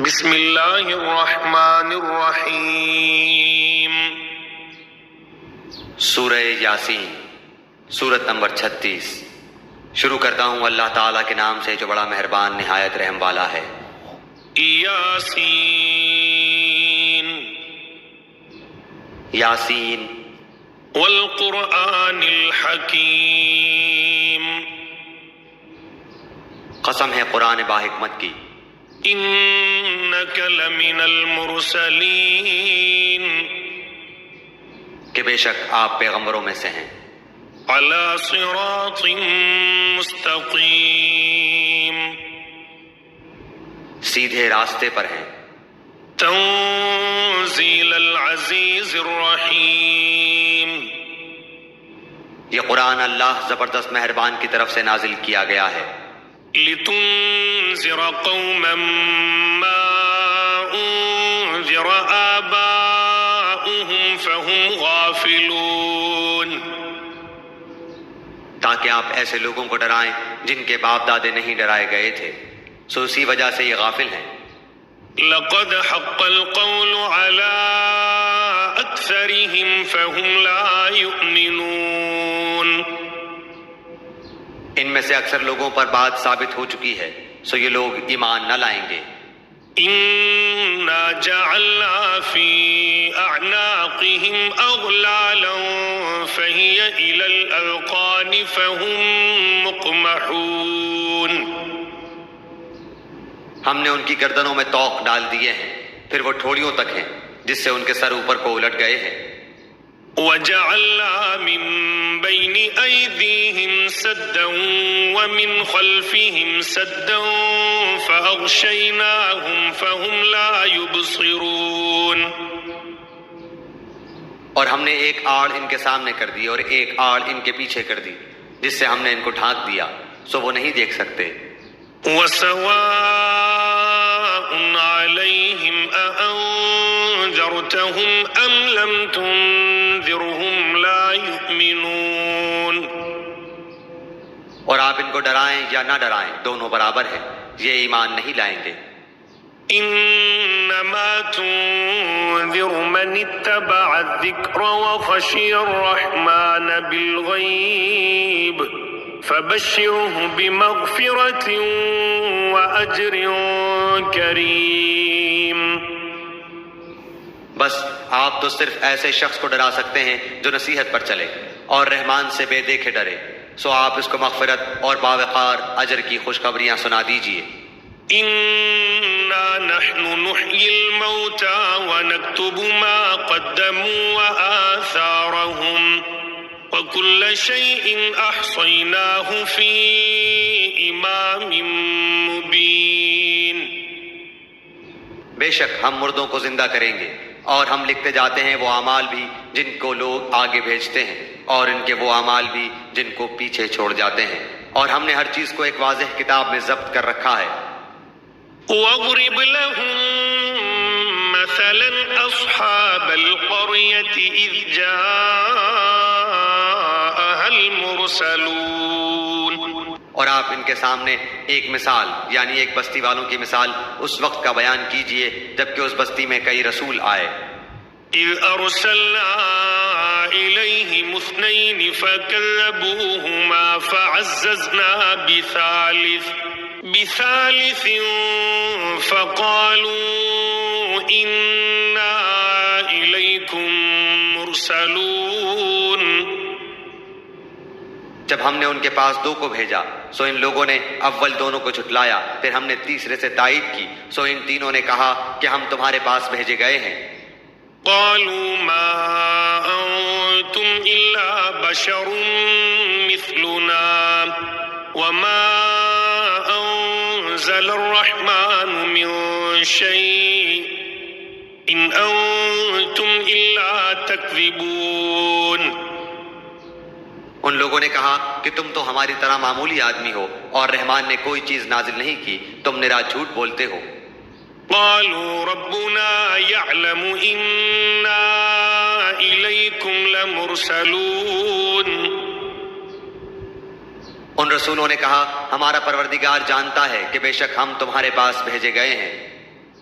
بسم اللہ الرحمن الرحیم۔ سورہ یاسین، سورت نمبر 36۔ شروع کرتا ہوں اللہ تعالیٰ کے نام سے جو بڑا مہربان نہایت رحم والا ہے۔ یاسین یاسین والقرآن الحکیم، قسم ہے قرآن باحکمت کی، انک لمن المرسلین، کہ بے شک آپ پیغمبروں میں سے ہیں، علی صراط مستقیم، سیدھے راستے پر ہیں، تنزیل العزیز الرحیم، یہ قرآن اللہ زبردست مہربان کی طرف سے نازل کیا گیا ہے، لتنذر قوما ما انذر آباؤهم فهم غافلون، تاکہ آپ ایسے لوگوں کو ڈرائیں جن کے باپ دادے نہیں ڈرائے گئے تھے، سو اسی وجہ سے یہ غافل ہیں۔ لقد حق القول على أكثرهم فهم لا يؤمنون، ان میں سے اکثر لوگوں پر بات ثابت ہو چکی ہے، سو یہ لوگ ایمان نہ لائیں گے۔ إنا جعلنا في أعناقهم أغلالا فهي إلى الأذقان فهم مقمحون، ہم نے ان کی گردنوں میں طوق ڈال دیے ہیں، پھر وہ ٹھوڑیوں تک ہیں جس سے ان کے سر اوپر کو الٹ گئے ہیں۔ وجعلنا من بين أيديهم سدا ومن خلفهم سدا فأغشيناهم فهم لا يبصرون، اور ہم نے ایک آڑ ان کے سامنے کر دی اور ایک آڑ ان کے پیچھے کر دی، جس سے ہم نے ان کو ڈھانک دیا، سو وہ نہیں دیکھ سکتے۔ وسواء عليهم أأنذرتهم أم لم تنذرهم لا يؤمنون، اور آپ ان کو ڈرائیں یا نہ ڈرائیں دونوں برابر ہیں، یہ ایمان نہیں لائیں گے۔ إنما تنذر من اتبع الذكر وخشي الرحمن بالغيب فبشره بمغفرة وأجر كريم، بس آپ تو صرف ایسے شخص کو ڈرا سکتے ہیں جو نصیحت پر چلے اور رحمان سے بے دیکھے ڈرے، سو آپ اس کو مغفرت اور باوقار اجر کی خوشخبریاں سنا دیجئے۔ إنا نحن نحيي الموتى ونكتب ما قدموا وآثارهم وكل شيء أحصيناه في إمام مبين، بے شک ہم مردوں کو زندہ کریں گے اور ہم لکھتے جاتے ہیں وہ اعمال بھی جن کو لوگ آگے بھیجتے ہیں اور ان کے وہ اعمال بھی جن کو پیچھے چھوڑ جاتے ہیں، اور ہم نے ہر چیز کو ایک واضح کتاب میں ضبط کر رکھا ہے۔ واضرب لهم مثلا أصحاب القرية إذ جاءها المرسلون، اور آپ ان کے سامنے ایک مثال یعنی ایک بستی والوں کی مثال اس وقت کا بیان کیجئے جبکہ اس بستی میں کئی رسول آئے۔ إذ أرسلنا إليهم اثنين فكذبوهما فعززنا بثالث فقالوا إنا إليكم مرسلون، جب ہم نے ان کے پاس دو کو بھیجا سو ان لوگوں نے اول دونوں کو جھٹلایا، پھر ہم نے تیسرے سے تائید کی، سو ان تینوں نے کہا کہ ہم تمہارے پاس بھیجے گئے ہیں۔ قالوا ما أنتم إلا بشر مثلنا وما أنزل الرحمن من شيء إن أنتم إلا تكذبون، ان لوگوں نے کہا کہ تم تو ہماری طرح معمولی آدمی ہو اور رحمان نے کوئی چیز نازل نہیں کی، تم نرا جھوٹ بولتے ہو۔ قالوا ربنا يعلم إنا إليكم لمرسلون، ان رسولوں نے کہا ہمارا پروردگار جانتا ہے کہ بے شک ہم تمہارے پاس بھیجے گئے ہیں۔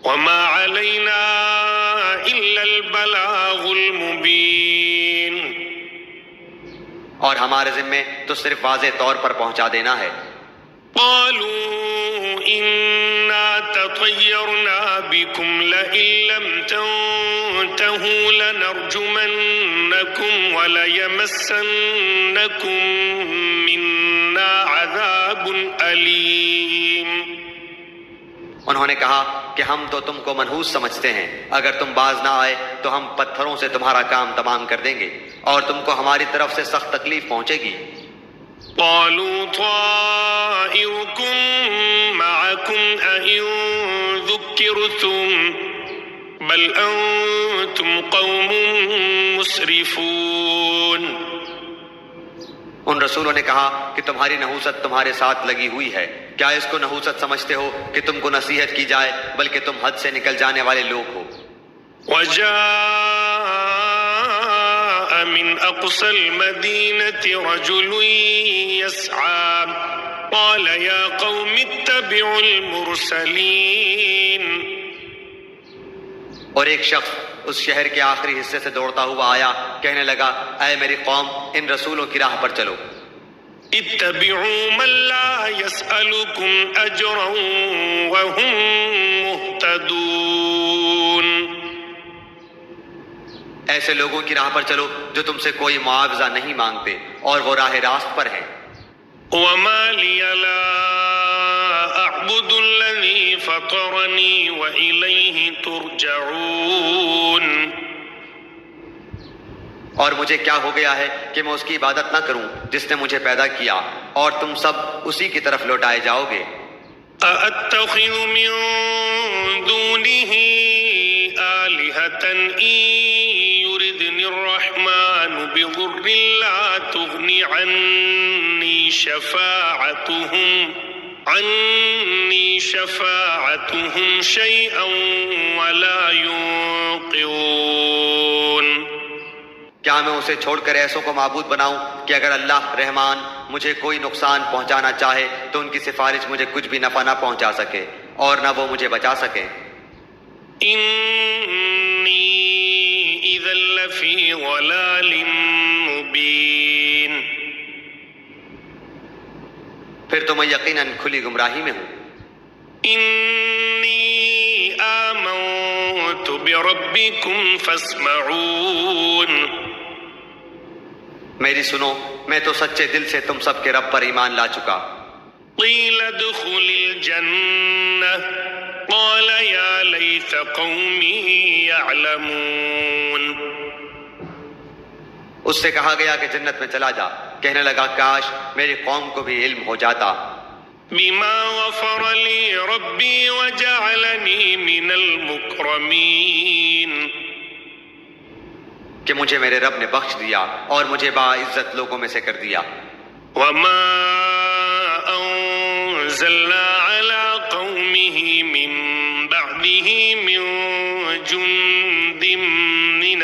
وما علينا إلا البلاغ المبين. اور ہمارے ذمے تو صرف واضح طور پر پہنچا دینا ہے. قالوا إنا تطيرنا بكم لئن لم تنتهوا لنرجمنكم وليمسنكم منا عذاب أليم. انہوں نے کہا کہ ہم تو تم کو منحوس سمجھتے ہیں، اگر تم باز نہ آئے تو ہم پتھروں سے تمہارا کام تمام کر دیں گے اور تم کو ہماری طرف سے سخت تکلیف پہنچے گی. قالوا طائركم معكم أئن ذكرتم بل أنتم قوم مسرفون. ان رسولوں نے کہا کہ تمہاری نحوست تمہارے ساتھ لگی ہوئی ہے، کیا اس کو نحوست سمجھتے ہو کہ تم کو نصیحت کی جائے، بلکہ تم حد سے نکل جانے والے لوگ ہو. وجاء من أقصى المدينة رجل يسعى قال يا قوم اتبعوا المرسلين. اور ایک شخص اس شہر کے آخری حصے سے دوڑتا ہوا آیا، کہنے لگا اے میری قوم، ان رسولوں کی راہ پر چلو. اتبعوا من لا يسألكم أجرا وهم مهتدون. ایسے لوگوں کی راہ پر چلو جو تم سے کوئی معاوضہ نہیں مانگتے اور وہ راہ راست پر ہیں. وما لي لا أعبد الذي فطرني وإليه ترجعون. اور مجھے کیا ہو گیا ہے کہ میں اس کی عبادت نہ کروں جس نے مجھے پیدا کیا، اور تم سب اسی کی طرف لوٹائے جاؤ گے. أأتخذ من دونه آلهة إن يردني الرحمن بضر لا تغني عني شفاعتهم شيئا ولا ينقذون. کیا میں اسے چھوڑ کر ایسوں کو معبود بناؤں کہ اگر اللہ رحمان مجھے کوئی نقصان پہنچانا چاہے تو ان کی سفارش مجھے کچھ بھی نفع نہ پہنچا سکے اور نہ وہ مجھے بچا سکے. انی اذا لفی ضلال مبین. پھر تو میں یقیناً کھلی گمراہی میں ہوں. انی آمنت بربکم فاسمعون. میری سنو، میں تو سچے دل سے تم سب کے رب پر ایمان لا چکا. قیل ادخل الجنہ قال یا لیت قومی یعلمون. اس سے کہا گیا کہ جنت میں چلا جا، کہنے لگا کاش میری قوم کو بھی علم ہو جاتا. بما غفر لی ربی وجعلنی من المکرمین. کہ مجھے میرے رب نے بخش دیا اور مجھے باعزت لوگوں میں سے کر دیا. وما انزلنا على قومه من بعده من جند من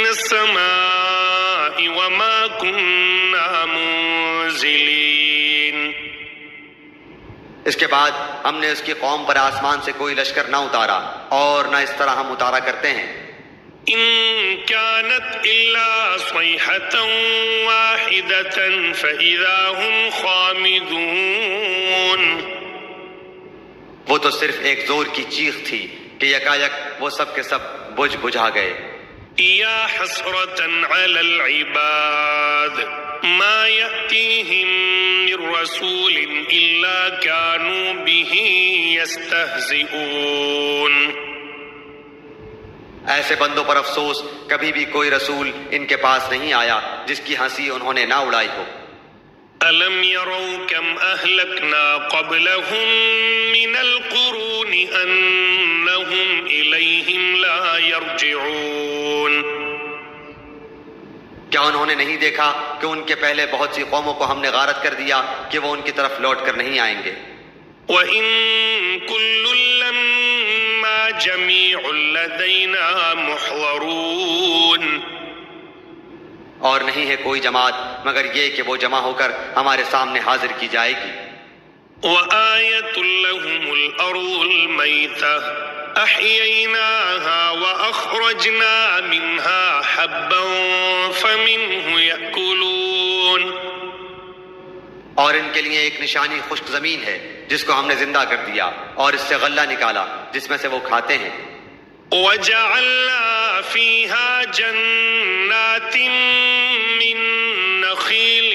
السماء وما كنا منزلين. اس کے بعد ہم نے اس کی قوم پر آسمان سے کوئی لشکر نہ اتارا اور نہ اس طرح ہم اتارا کرتے ہیں. ان كانت الا صيحة واحدة فإذا هم خامدون. وہ تو صرف ایک زور کی چیخ تھی کہ یکایک وہ سب کے سب بجھ بجھا گئے. یا حسرة على العباد ما يأتيهم من رسول إلا كانوا به يستهزئون. ایسے بندوں پر افسوس، کبھی بھی کوئی رسول ان کے پاس نہیں آیا جس کی ہنسی انہوں نے نہ اڑائی ہو. ألم يروا كم أهلكنا قبلهم من القرون أنهم إليهم لا يرجعون. کیا انہوں نے نہیں دیکھا کہ ان کے پہلے بہت سی قوموں کو ہم نے غارت کر دیا کہ وہ ان کی طرف لوٹ کر نہیں آئیں گے. وَإِن كُلٌّ لَّمَّا جَمِيعٌ لَّدَيْنَا مُحْضَرُونَ. اور نہیں ہے کوئی جماعت مگر یہ کہ وہ جمع ہو کر ہمارے سامنے حاضر کی جائے گی. وآية لهم الأرض الميتة أحييناها وأخرجنا منها حبا فمنه يأكلون. اور ان کے لیے ایک نشانی خشک زمین ہے جس کو ہم نے زندہ کر دیا اور اس سے غلہ نکالا جس میں سے وہ کھاتے ہیں. وجعلنا فيها جنات من نخيل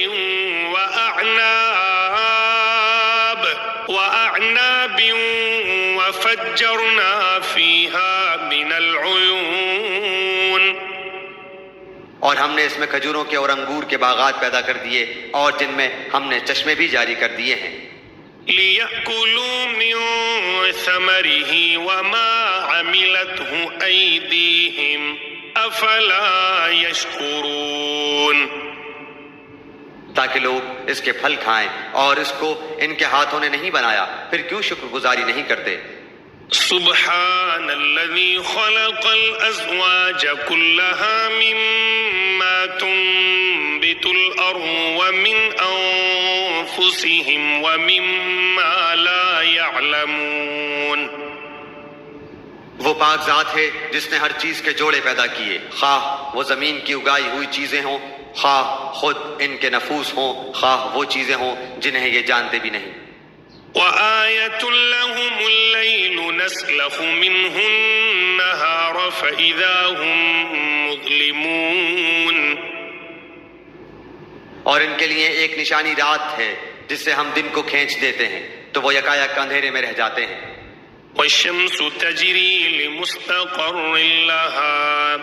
وأعناب وفجرنا فيها من العيون. اور ہم نے اس میں کھجوروں کے اور انگور کے باغات پیدا کر دیے اور جن میں ہم نے چشمے بھی جاری کر دیے ہیں. لِيَأْكُلُوا مِن ثَمَرِهِ وَمَا عَمِلَتْهُ أَيْدِيهِمْ أَفَلَا يَشْكُرُونَ. تاکہ لوگ اس کے پھل کھائیں اور اس کو ان کے ہاتھوں نے نہیں بنایا پھر کیوں شکر گزاری نہیں کرتے. سبحان الذي خلق الأزواج كلها مما تنبت الأرض ومن أنفسهم ومما لا يعلمون. وہ پاک ذات ہے جس نے ہر چیز کے جوڑے پیدا کیے، خواہ وہ زمین کی اگائی ہوئی چیزیں ہوں، خواہ خود ان کے نفوس ہوں، خواہ وہ چیزیں ہوں جنہیں یہ جانتے بھی نہیں. وآية لهم الليل نسلخ منه النهار فإذا هم مظلمون. اور ان کے لیے ایک نشانی رات ہے جس سے ہم دن کو کھینچ دیتے ہیں تو وہ یکایک اندھیرے میں رہ جاتے ہیں. والشمس تجري لمستقر لها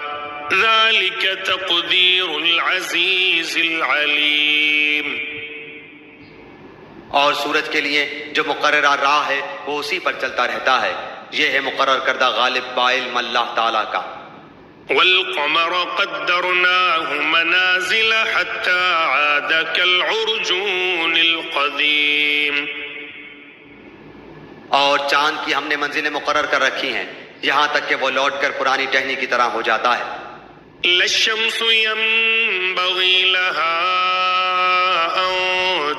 ذلك تقدير العزيز العليم. اور سورج کے لیے جو مقررہ راہ ہے وہ اسی پر چلتا رہتا ہے، یہ ہے مقرر کردہ غالب بعلم اللہ تعالیٰ کا. والقمر قدرناه منازل حتى عاد كالعرجون القديم. اور چاند کی ہم نے منزلیں مقرر کر رکھی ہیں یہاں تک کہ وہ لوٹ کر پرانی ٹہنی کی طرح ہو جاتا ہے. لا الشمس ينبغي لها أن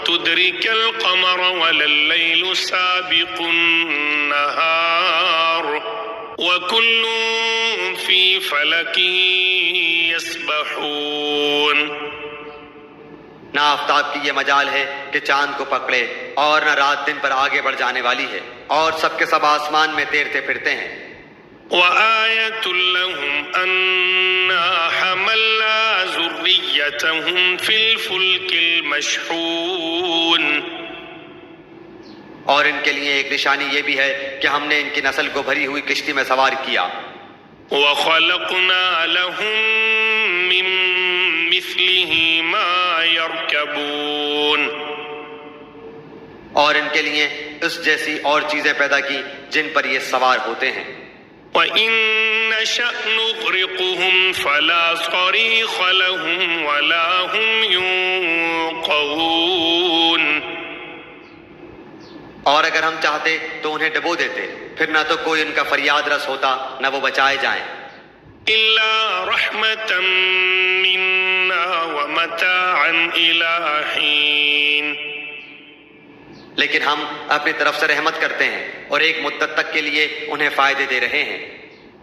تدرك القمر ولا الليل سابق النهار وكل في فلك يسبحون. نہ آفتاب کی یہ مجال ہے کہ چاند کو پکڑے اور نہ رات دن پر آگے بڑھ جانے والی ہے اور سب کے سب آسمان میں تیرتے پھرتے ہیں. وآية لهم أنا حملنا ذريتهم في الفلك المشحون. اور ان کے لیے ایک نشانی یہ بھی ہے کہ ہم نے ان کی نسل کو بھری ہوئی کشتی میں سوار کیا. وخلقنا لهم من مثله ما يركبون. اور ان کے لیے اس جیسی اور چیزیں پیدا کی جن پر یہ سوار ہوتے ہیں. وَإِن نَّشَأْ نُغْرِقْهُمْ فَلَا صَرِيخَ لَهُمْ وَلَا هُمْ يُنقَذُونَ. اور اگر ہم چاہتے تو انہیں ڈبو دیتے پھر نہ تو کوئی ان کا فریاد رس ہوتا نہ وہ بچائے جائیں. إِلَّا رَحْمَةً مِّنَّا وَمَتَاعًا إِلَىٰ حِينٍ. لیکن ہم اپنی طرف سے رحمت کرتے ہیں اور ایک مدت تک کے لیے انہیں فائدے دے رہے ہیں.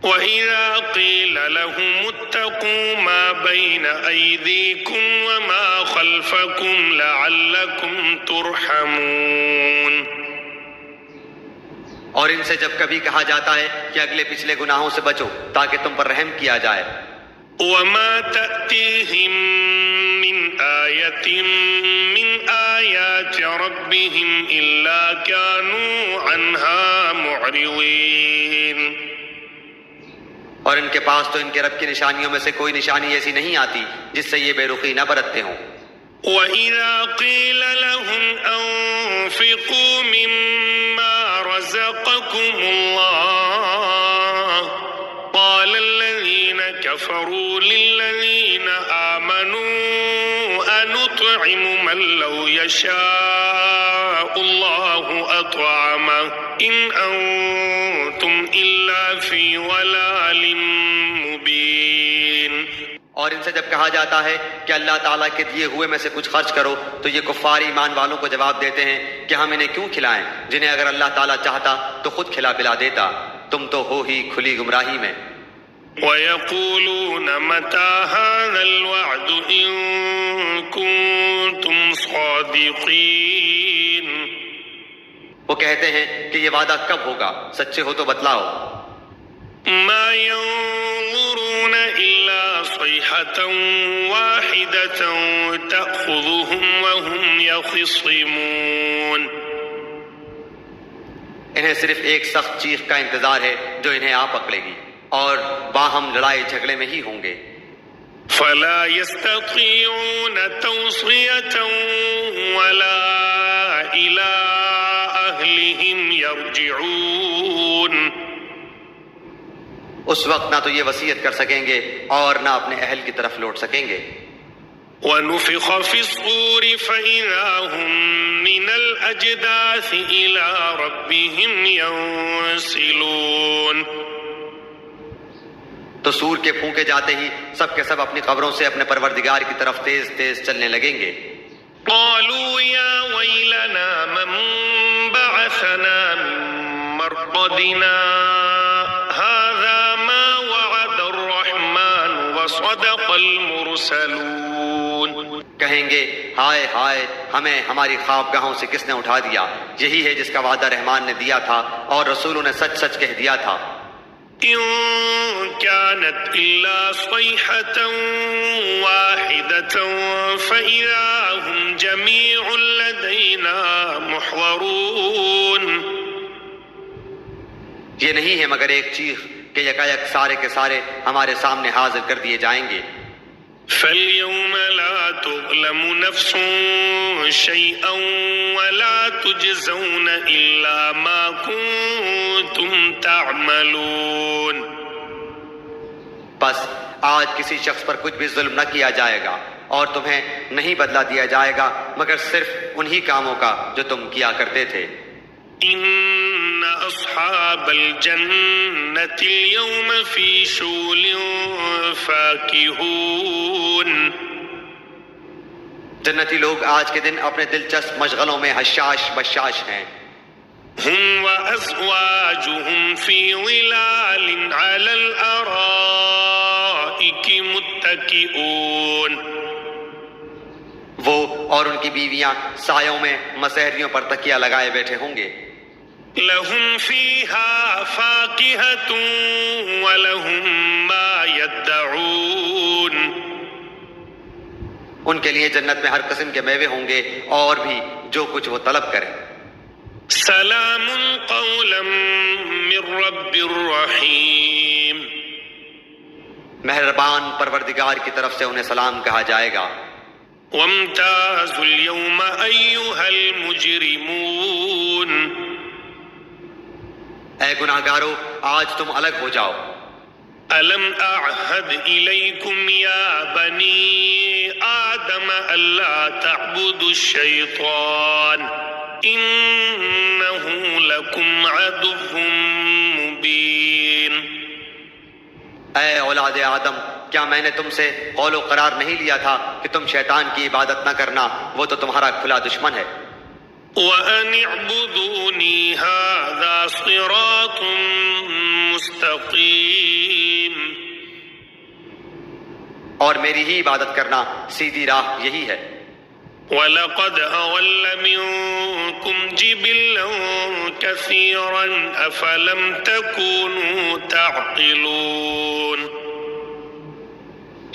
وَإِذَا قِيلَ لَهُمُ اتَّقُوا مَا بَيْنَ أَيْدِيكُمْ وَمَا خَلْفَكُمْ لَعَلَّكُمْ تُرْحَمُونَ. اور ان سے جب کبھی کہا جاتا ہے کہ اگلے پچھلے گناہوں سے بچو تاکہ تم پر رحم کیا جائے. وَمَا تَأْتِيهِم مِّنْ آيَةٍ مِّنْ آيَاتِ رَبِّهِمْ إِلَّا كَانُوا عَنْهَا مُعْرِضِينَ. اور ان کے پاس تو ان کے رب کی نشانیوں میں سے کوئی نشانی ایسی نہیں آتی جس سے یہ بے رخی نہ برتتے ہوں. وَإِذَا قِيلَ لَهُمْ أَنفِقُوا مِمَّا رَزَقَكُمُ اللَّهُ قَالَ الَّذِينَ كَفَرُوا لِلَّذِينَ آمَنُوا أَنُطْعِمُ مَن لَّوْ يَشَاءُ اللَّهُ أَطْعَمَهُ إِنْ أَنتُمْ إِلَّا فِي ضَلَالٍ مُّبِينٍ. اور ان سے جب کہا جاتا ہے کہ اللہ تعالیٰ کے دیے ہوئے میں سے کچھ خرچ کرو تو یہ کفار ایمان والوں کو جواب دیتے ہیں کہ ہم انہیں کیوں کھلائیں جنہیں اگر اللہ تعالیٰ چاہتا تو خود کھلا پلا دیتا، تم تو ہو ہی کھلی گمراہی میں۔ وَيَقُولُونَ مَتَى هَذَا الْوَعْدُ إِن كُنتُمْ صَادِقِينَ، وہ کہتے ہیں کہ یہ وعدہ کب ہوگا، سچے ہو تو بتلاؤ۔ مَا يَنظُرُونَ إِلَّا صَيْحَةً وَاحِدَةً تَأْخُذُهُمْ وَهُمْ يَخِصِّمُونَ، انہیں صرف ایک سخت چیخ کا انتظار ہے جو انہیں آ پکڑے گی اور باہم لڑائی جھگڑے میں ہی ہوں گے۔ فَلَا يَسْتَطِيعُونَ تَوْصِيَةً وَلَا إِلَىٰ أَهْلِهِمْ يَرْجِعُونَ، اس وقت نہ تو یہ وصیت کر سکیں گے اور نہ اپنے اہل کی طرف لوٹ سکیں گے۔ وَنُفِخَ فِي الصُّورِ فَإِذَا هُم مِّنَ الْأَجْدَاثِ إِلَىٰ رَبِّهِمْ يَنسِلُونَ، تو سور کے پھونکے جاتے ہی سب کے سب اپنی قبروں سے اپنے پروردگار کی طرف تیز تیز چلنے لگیں گے۔ قَالُوا يَا وَيْلَنَا مَن بَعَثَنَا مِن مَّرْقَدِنَا هَٰذَا مَا وَعَدَ الرَّحْمَٰنُ وَصَدَقَ الْمُرْسَلُونَ، کہیں گے ہائے ہائے، ہمیں ہماری خوابگاہوں سے کس نے اٹھا دیا، یہی ہے جس کا وعدہ رحمان نے دیا تھا اور رسولوں نے سچ سچ کہہ دیا تھا۔ إِن كَانَتْ إِلَّا صَيْحَةً وَاحِدَةً فَإِذَا هُمْ جَمِيعٌ لَدَيْنَا مُحْضَرُونَ، یہ نہیں ہے مگر ایک چیخ کہ یکایک سارے کے سارے ہمارے سامنے حاضر کر دیے جائیں گے۔ فَالْيَوْمَ لَا تُظْلَمُ نَفْسٌ شَيْئًا وَلَا تُجْزَوْنَ إِلَّا مَا كُنتُمْ تَعْمَلُونَ، بس آج کسی شخص پر کچھ بھی ظلم نہ کیا جائے گا اور تمہیں نہیں بدلہ دیا جائے گا مگر صرف انہی کاموں کا جو تم کیا کرتے تھے۔ إِنَّ أَصْحَابَ الْجَنَّةِ الْيَوْمَ فِي شُغُلٍ فَاكِهُونَ، جنتی لوگ آج کے دن اپنے دلچسپ مشغلوں میں حشاش بشاش ہیں۔ هُمْ وَأَزْوَاجُهُمْ فِي ظِلَالٍ عَلَى الْأَرَائِكِ مُتَّكِئُونَ، وہ اور ان کی بیویاں سایوں میں مسہریوں پر تکیہ لگائے بیٹھے ہوں گے۔ لَهُمْ فِيهَا فَاكِهَةٌ وَلَهُمْ مَا يَدَّعُونَ، ان کے لیے جنت میں ہر قسم کے میوے ہوں گے اور بھی جو کچھ وہ طلب کریں۔ سلام قولا من رب الرحیم، مہربان پروردگار کی طرف سے انہیں سلام کہا جائے گا۔ وامتازوا اليوم أيها المجرمون، اے گناہگارو آج تم الگ ہو جاؤ۔ ألم أعهد إليكم يا بني آدم ألا تعبدوا الشيطان إنه لكم عدو مبين، اے اولاد آدم کیا میں نے تم سے قول و قرار نہیں لیا تھا کہ تم شیطان کی عبادت نہ کرنا، وہ تو تمہارا کھلا دشمن ہے۔ وَأَنِ اعْبُدُونِي هَذَا صِرَاطٌ مُسْتَقِيمٌ، اور میری ہی عبادت کرنا سیدھی راہ یہی ہے۔ وَلَقَدْ أَضَلَّ مِنكُمْ جِبِلًّا كَثِيرًا أَفَلَمْ تَكُونُوا تَعْقِلُونَ،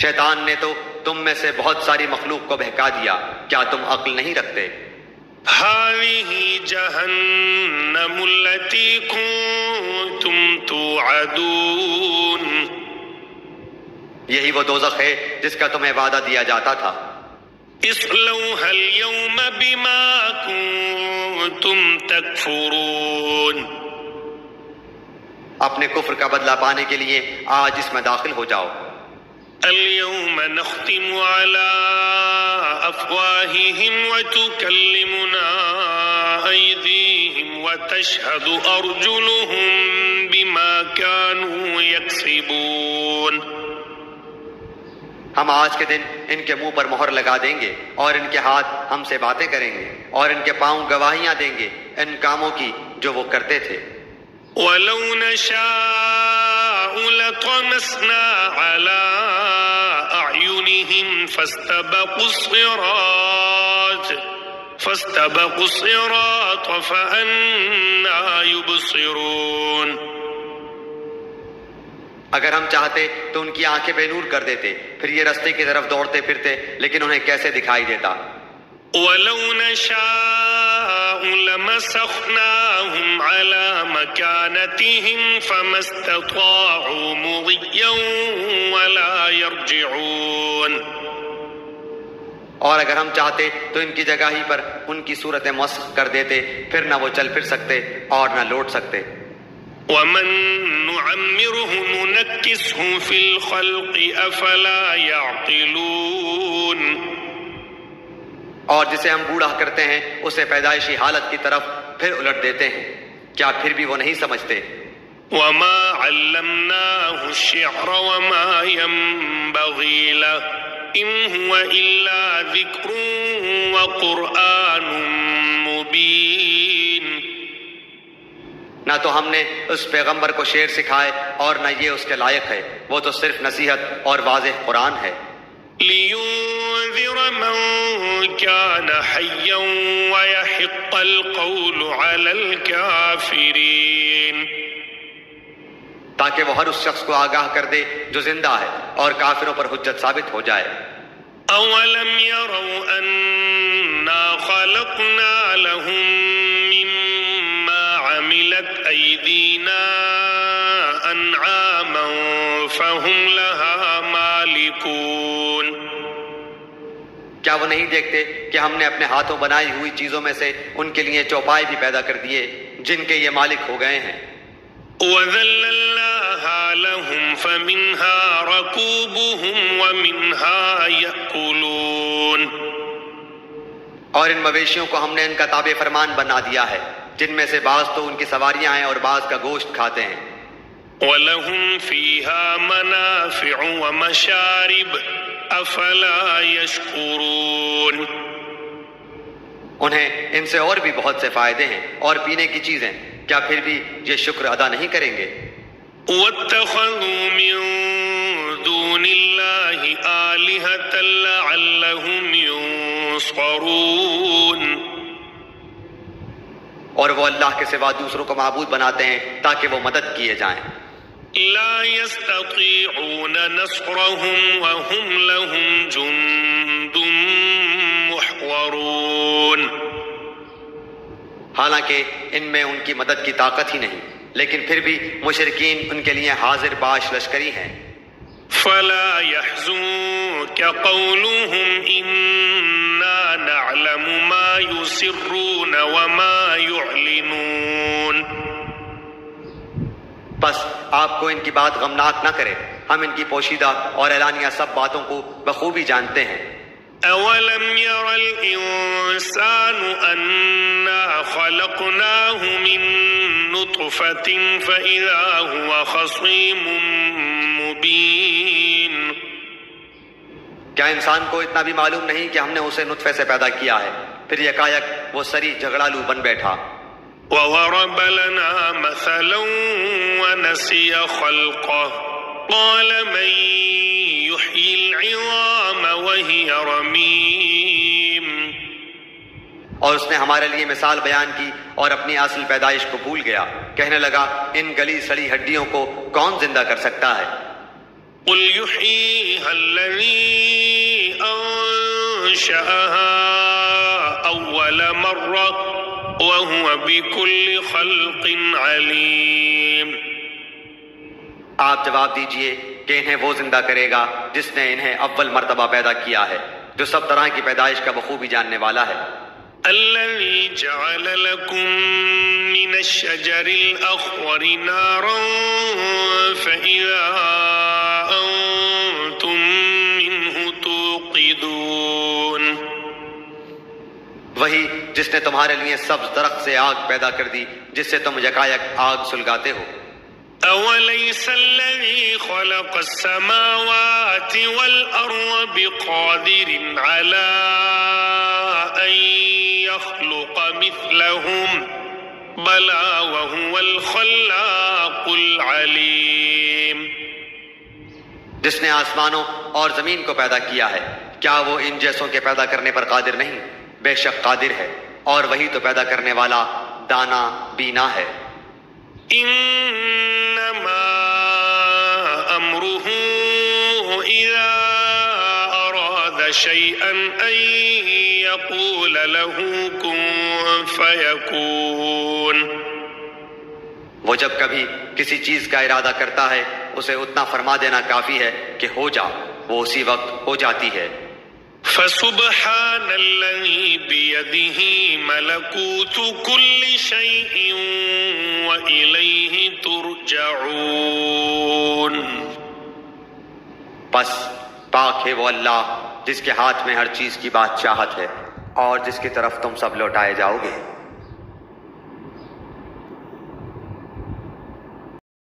شیطان نے تو تم میں سے بہت ساری مخلوق کو بہکا دیا، کیا تم عقل نہیں رکھتے؟ هَذِهِ جَهَنَّمُ الَّتِي كُنتُمْ تُوعَدُونَ، یہی وہ دوزخ ہے جس کا تمہیں وعدہ دیا جاتا تھا۔ اصلوها اليوم بما كنتم تكفرون، اپنے کفر کا بدلہ پانے کے لیے آج اس میں داخل ہو جاؤ۔ اليوم نختم على أفواههم وتكلمنا أيديهم وتشهد أرجلهم بما كانوا يكسبون، ہم آج کے دن ان کے منہ پر مہر لگا دیں گے اور ان کے ہاتھ ہم سے باتیں کریں گے اور ان کے پاؤں گواہیاں دیں گے ان کاموں کی جو وہ کرتے تھے۔ وَلَوْ نَشَاءُ لَطَمَسْنَا عَلَىٰ أَعْيُنِهِمْ فَاسْتَبَقُوا الصِّرَاطَ فَأَنَّىٰ يُبْصِرُونَ۔ اگر ہم چاہتے تو ان کی آنکھیں بے نور کر دیتے، پھر یہ رستے کی طرف دوڑتے پھرتے، لیکن انہیں کیسے دکھائی دیتا۔ وَلَوْ نَشَاءُ لَمَسَخْنَاهُمْ عَلَىٰ مَكَانَتِهِمْ فَمَا اسْتَطَاعُوا مُضِيًّا وَلَا يَرْجِعُونَ۔ اور اگر ہم چاہتے تو ان کی جگہ ہی پر ان کی صورتیں مسخ کر دیتے، پھر نہ وہ چل پھر سکتے اور نہ لوٹ سکتے۔ وَمَن نُّعَمِّرْهُ نُنَكِّسْهُ فِي الْخَلْقِ أَفَلَا يَعْقِلُونَ۔ اور جسے ہم بوڑھا کرتے ہیں اسے پیدائشی حالت کی طرف پھر الٹ دیتے ہیں، کیا پھر بھی وہ نہیں سمجھتے؟ وَمَا عَلَّمْنَاهُ الشِّعْرَ وَمَا يَنبَغِي لَهُ إِنْ هُوَ إِلَّا ذِكْرٌ وَقُرْآنٌ مُبِينٌ۔ نہ تو ہم نے اس پیغمبر کو شعر سکھائے اور نہ یہ اس کے لائق ہے، وہ تو صرف نصیحت اور واضح قرآن ہے۔ لِيُنذِرَ مَن كَانَ حَيًّا وَيَحِقَّ الْقَوْلُ عَلَى الْكَافِرِينَ۔ تاکہ وہ ہر اس شخص کو آگاہ کر دے جو زندہ ہے اور کافروں پر حجت ثابت ہو جائے۔ أَوَلَمْ يَرَوْا أَنَّا خَلَقْنَا لَهُم مِّمَّا عَمِلَتْ أَيْدِينَا أَنْعَامًا فَهُمْ لَهَا مَالِكُونَ۔ کیا وہ نہیں دیکھتے کہ ہم نے اپنے ہاتھوں بنائی ہوئی چیزوں میں سے ان کے لیے چوپائے بھی پیدا کر دیے جن کے یہ مالک ہو گئے ہیں۔ وَذَلَّلْنَاهَا لَهُمْ فَمِنْهَا رَكُوبُهُمْ وَمِنْهَا يَأْكُلُونَ۔ اور ان مویشیوں کو ہم نے ان کا تابع فرمان بنا دیا ہے، جن میں سے بعض تو ان کی سواریاں ہیں اور بعض کا گوشت کھاتے ہیں۔ وَلَهُمْ فِيهَا مَنَافِعُ وَمَشَارِبُ أَفَلَا يَشْكُرُونَ۔ انہیں ان سے اور بھی بہت سے فائدے ہیں اور پینے کی چیزیں، کیا پھر بھی یہ شکر ادا نہیں کریں گے؟ وَاتَّخَذُوا مِن دُونِ اللَّهِ آلِهَةً لَعَلَّهُمْ يُنصَرُونَ۔ اور وہ اللہ کے سوا دوسروں کو معبود بناتے ہیں تاکہ وہ مدد کیے جائیں۔ لا يستطيعون نصرهم وهم لهم جند محضرون۔ حالانکہ ان میں ان کی مدد کی طاقت ہی نہیں، لیکن پھر بھی مشرکین ان کے لیے حاضر باش لشکری ہیں۔ فلا يحزنك قولهم إنا نعلم ما يسرون وما يعلنون۔ بس آپ کو ان کی بات غمناک نہ کرے، ہم ان کی پوشیدہ اور اعلانیہ سب باتوں کو بخوبی جانتے ہیں۔ أَوَلَمْ يَرَ الْإِنسَانُ أَنَّا خَلَقْنَاهُ مِن نُّطْفَةٍ فَإِذَا هُوَ خَصِيمٌ مُّبِينٌ۔ کیا انسان کو اتنا بھی معلوم نہیں کہ ہم نے اسے نطفے سے پیدا کیا ہے، پھر یکایک وہ سری جھگڑالو بن بیٹھا۔ وَضَرَبَ لَنَا مَثَلًا وَنَسِيَ خَلْقَهُ قَالَ مَن يُحْيِي الْعِظَامَ وَهِيَ رَمِيمٌ۔ اور اس نے ہمارے لیے مثال بیان کی اور اپنی اصل پیدائش کو بھول گیا، کہنے لگا ان گلی سڑی ہڈیوں کو کون زندہ کر سکتا ہے؟ قُلْ يُحْيِيهَا الَّذِي أَنشَأَهَا أَوَّلَ مَرَّةٍ وَهُوَ بِكُلِّ خَلْقٍ عَلِيمٌ۔ آپ جواب دیجئے کہ انہیں وہ زندہ کرے گا جس نے انہیں اول مرتبہ پیدا کیا ہے، جو سب طرح کی پیدائش کا بخوبی جاننے والا ہے۔ الذي جعل لكم من الشجر الأخضر نارا فإذا أنتم منه توقدون۔ وہی جس نے تمہارے لیے سبز درخت سے آگ پیدا کر دی جس سے تم یکایک آگ سلگاتے ہو۔ أوليس الذي خلق السماوات والأرض بقادر على أن يخلق مثلهم بلى وهو الخلاق العليم. جس نے آسمانوں اور زمین کو پیدا کیا ہے، کیا وہ ان جیسوں کے پیدا کرنے پر قادر نہیں؟ بے شک قادر ہے، اور وہی تو پیدا کرنے والا دانا بینا ہے. إنما أمره إذا أراد شيئا أن يقول له كن فيكون. وہ جب کبھی کسی چیز کا ارادہ کرتا ہے اسے اتنا فرما دینا کافی ہے کہ ہو جا، وہ اسی وقت ہو جاتی ہے. فسبحان الذي بيده ملكوت كل شيء وإليه ترجعون. بس پاک ہے وہ اللہ جس کے ہاتھ میں ہر چیز کی بادشاہت ہے اور جس کی طرف تم سب لوٹائے جاؤ گے.